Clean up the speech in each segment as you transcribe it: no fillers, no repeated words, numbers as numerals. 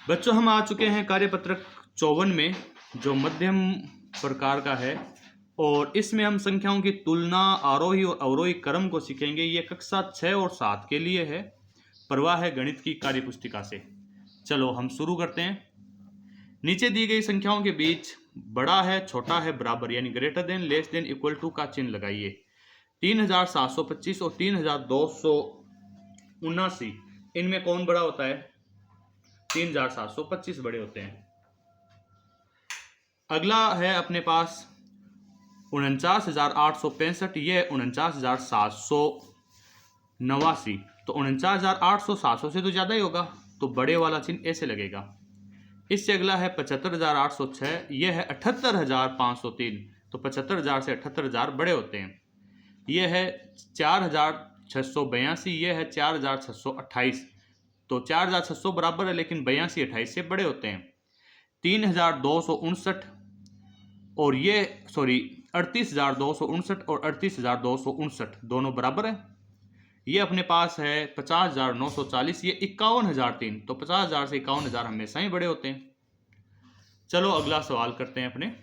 बच्चों हम आ चुके हैं कार्यपत्रक 54 में, जो मध्यम प्रकार का है, और इसमें हम संख्याओं की तुलना, आरोही और अवरोही क्रम को सीखेंगे। ये कक्षा 6 और 7 के लिए है। प्रवाह है गणित की कार्यपुस्तिका से। चलो हम शुरू करते हैं। नीचे दी गई संख्याओं के बीच बड़ा है, छोटा है, बराबर यानी greater than, less than, equal to का चिन्ह लगाइए। 3725 और 3279, इनमें कौन बड़ा होता है? 3725 बड़े होते हैं। अगला है अपने पास 49,865, ये 49,789। तो 49,800 700 से तो ज़्यादा ही होगा, तो बड़े वाला चिन्ह ऐसे लगेगा। इससे अगला है 75,806, ये है 78,503। तो 75,000 से 78,000 बड़े होते हैं। ये है 4,682, ये है 4,628। तो 4,600 बराबर है, लेकिन 82 28 से बड़े होते हैं। 3,259 और ये 38,259 और 38,259 दोनों बराबर है। ये अपने पास है 50,940, ये 51,003। तो 50,000 से 51,000 हमेशा ही बड़े होते हैं। चलो अगला सवाल करते हैं अपने।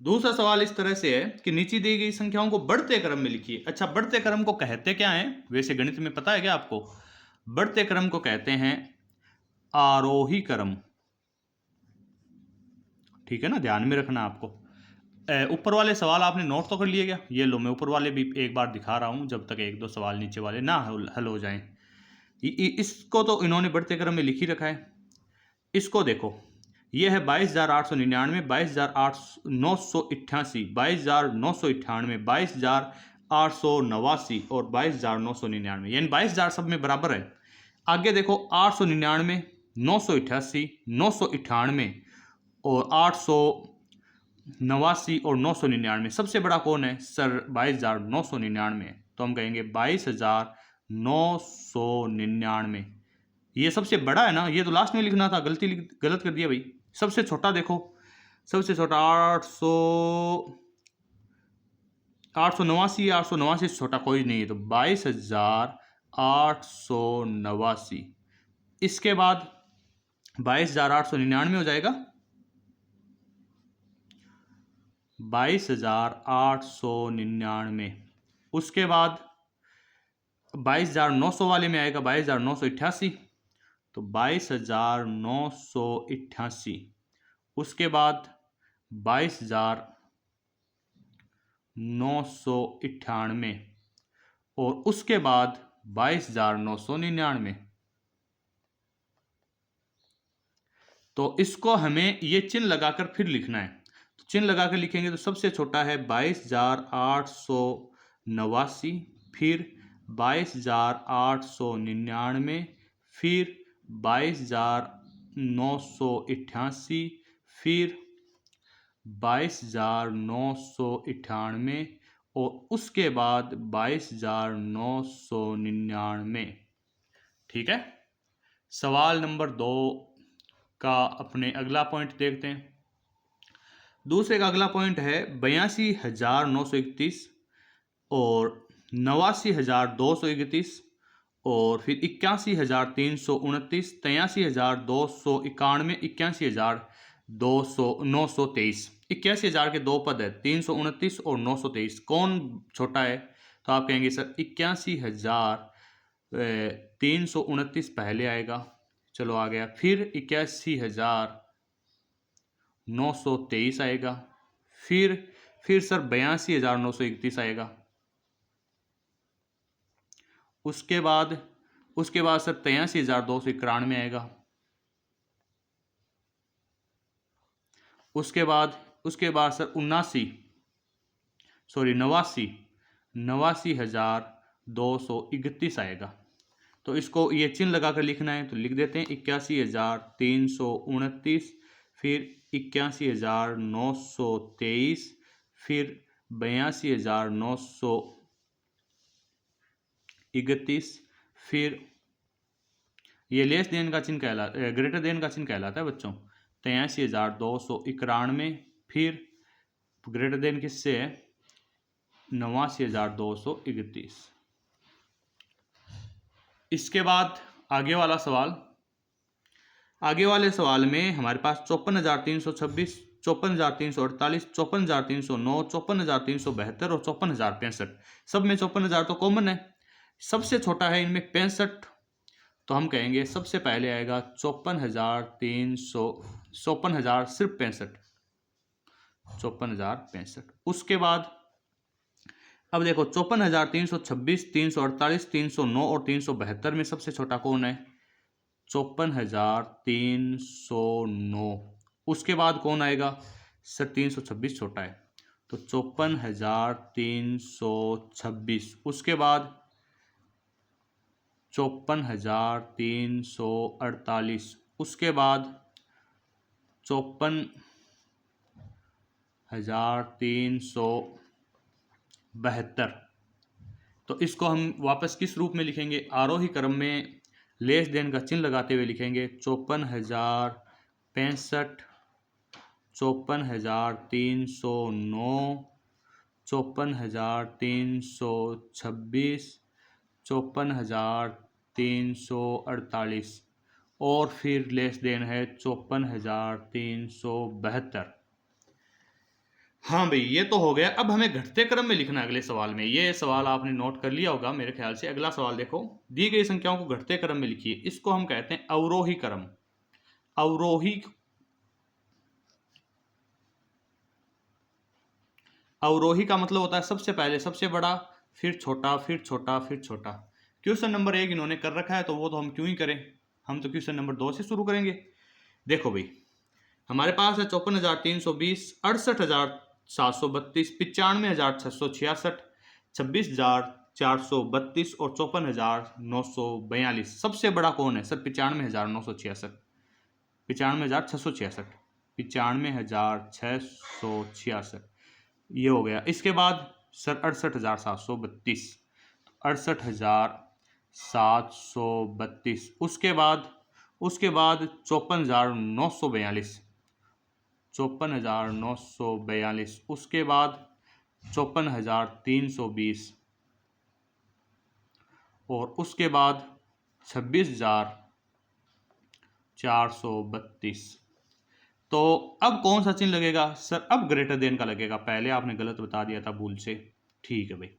दूसरा सवाल इस तरह से है कि नीचे दी गई संख्याओं को बढ़ते क्रम में लिखिए। अच्छा, बढ़ते क्रम को कहते क्या है? वैसे गणित में पता है क्या आपको? बढ़ते क्रम को कहते हैं आरोही क्रम। ठीक है ना, ध्यान में रखना आपको। ऊपर वाले सवाल आपने नोट तो कर लिए क्या? ये लो, मैं ऊपर वाले भी एक बार दिखा रहा हूं, जब तक एक दो सवाल नीचे वाले ना हल हो जाएं। इसको तो इन्होंने बढ़ते क्रम में लिख ही रखा है। इसको देखो, ये है 22,899, 22,988, 22,998, 22,889 और 22,999, यानी 22,000 सब में बराबर है। आगे देखो 899, 988, 998 और 889 और 999, सबसे बड़ा कौन है सर? 22,999। तो हम कहेंगे 22,999, ये सबसे बड़ा है ना। ये तो लास्ट में लिखना था, गलत कर दिया भाई। सबसे छोटा देखो, सबसे छोटा 889, 889 से छोटा कोई नहीं है, तो 22,889। इसके बाद 22,899 हो जाएगा, 22,899। उसके बाद 22,900 वाले में आएगा 22,988, तो 22,988। उसके बाद 22,998 और उसके बाद 22,999। तो इसको हमें ये चिन्ह लगाकर फिर लिखना है। तो चिन्ह लगाकर लिखेंगे तो सबसे छोटा है 22,889, फिर 22,899, फिर 22,988, फिर 22,998 और उसके बाद 22,999। ठीक है। सवाल नंबर 2 का अपने अगला पॉइंट देखते हैं। दूसरे का अगला पॉइंट है 82,931 और 89,231 और फिर 81,329, 83,291, 81,923। 81,000 के दो पद है, 329 और 923। कौन छोटा है? तो आप कहेंगे सर 81,329 पहले आएगा। चलो आ गया। फिर 81,923 आएगा। फिर सर 82,931 आएगा। उसके बाद सर 83,291 आएगा। उसके बाद सर 89,231 आएगा। तो इसको ये चिन्ह लगाकर लिखना है, तो लिख देते हैं 81,329, फिर 81,923, फिर 82,931, फिर ये लेस देन का चिन्ह कहलाता, ग्रेटर देन का चिन्ह कहलाता है बच्चों। 83,291, फिर ग्रेटर देन किससे है? 89,231। इसके बाद आगे वाला सवाल आगे वाले सवाल में हमारे पास 54,326, 54,348, 54,309, 54,372 और 54,065। सब में 54,000 तो कॉमन है, सबसे छोटा है इनमें 65। तो हम कहेंगे सबसे पहले आएगा 54,300, 54,000 सिर्फ 65, 54,065। उसके बाद अब देखो 54,326, 348, 309 और 372 में सबसे छोटा कौन है? 54,309। उसके बाद कौन आएगा सर? 326 छोटा है, तो 54,326। उसके बाद 54,348। उसके बाद 54,372। तो इसको हम वापस किस रूप में लिखेंगे? आरोही क्रम में लेस देन का चिन्ह लगाते हुए लिखेंगे 54,065, 54,309, 54,326, 54,348 और फिर लेस देन है 54,372। हाँ भाई, ये तो हो गया। अब हमें घटते क्रम में लिखना है अगले सवाल में। ये सवाल आपने नोट कर लिया होगा मेरे ख्याल से। अगला सवाल देखो, दी गई संख्याओं को घटते क्रम में लिखिए। इसको हम कहते हैं अवरोही क्रम। अवरोही का मतलब होता है सबसे पहले सबसे बड़ा, फिर छोटा, फिर छोटा, फिर छोटा। क्वेश्चन नंबर 1 इन्होंने कर रखा है, तो वो तो हम क्यों ही करें, हम तो क्वेश्चन नंबर 2 से शुरू करेंगे। देखो भाई, हमारे पास है 54,320, 68,732, 95,666, 26,432 और 54,942। सबसे बड़ा कौन है सर? 95,966, 95,666, 95,666। ये हो गया। इसके बाद सर 68,732, 68,732। उसके बाद 54,942, 54,942। उसके बाद 54,320 और उसके बाद 26,432। तो अब कौन सा चिन्ह लगेगा सर? अब ग्रेटर देन का लगेगा। पहले आपने गलत बता दिया था भूल से। ठीक है भाई,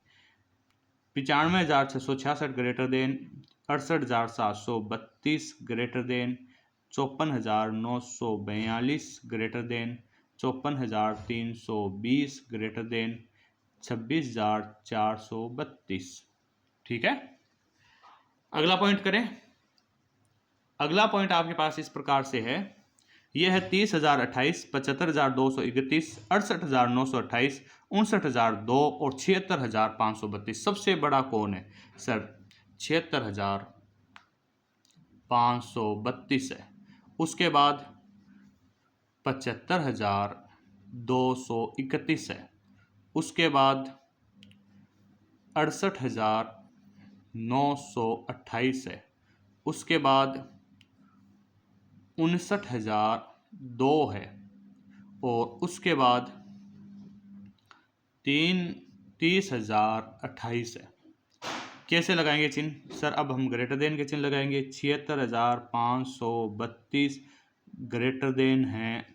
95,666 greater than 68,732 greater than 54,942 greater than 54,320 greater than 26,432। ठीक है, अगला पॉइंट करें। अगला पॉइंट आपके पास इस प्रकार से है। यह है 30,028, 75,231, 68,928, 59,002 और 76,532। सबसे बड़ा कौन है सर? 76,532 है। उसके बाद 75,231 है। उसके बाद 68,928 है। उसके बाद 59,002 है और उसके बाद 30,028 है। कैसे लगाएंगे चिन्ह सर? अब हम ग्रेटर देन के चिन्ह लगाएंगे। 76,532 ग्रेटर देन है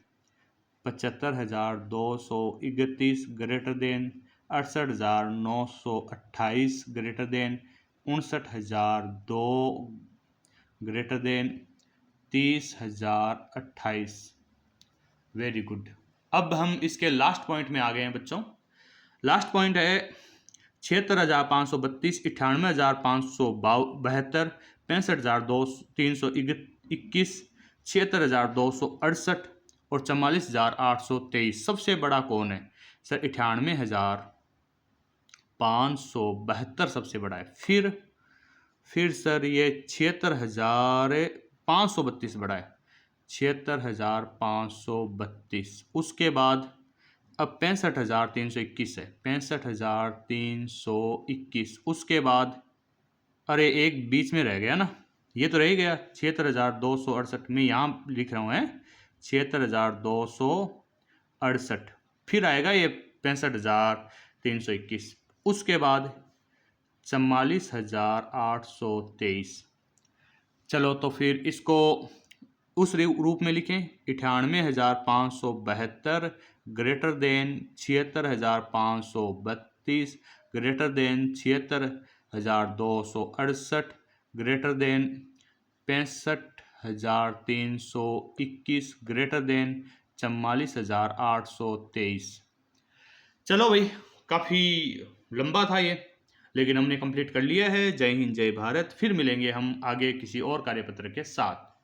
75,231 greater than 68,928 greater than 59,002 greater than 30,028। Very good. अब हम इसके लास्ट पॉइंट में आ गए हैं बच्चों। लास्ट पॉइंट है 76,532, 98,572, 65,321, 76,268 और 44,823। सबसे बड़ा कौन है सर? 98,572 सबसे बड़ा है। फिर सर ये 76,532 बड़ा है, 76,532। उसके बाद अब 65,321 है, 65,321। उसके बाद अरे एक बीच में रह गया ना, ये तो रह ही गया 76,268 में यहाँ लिख रहा हूँ है 76,268। फिर आएगा ये 65,321। उसके बाद 44,823। चलो तो फिर इसको उस रूप में लिखें 98,572 greater than 76,532 greater than 76,268 greater than 65,321 greater than 44,823। चलो भाई, काफ़ी लंबा था ये, लेकिन हमने कंप्लीट कर लिया है। जय हिंद, जय भारत। फिर मिलेंगे हम आगे किसी और कार्यपत्र के साथ।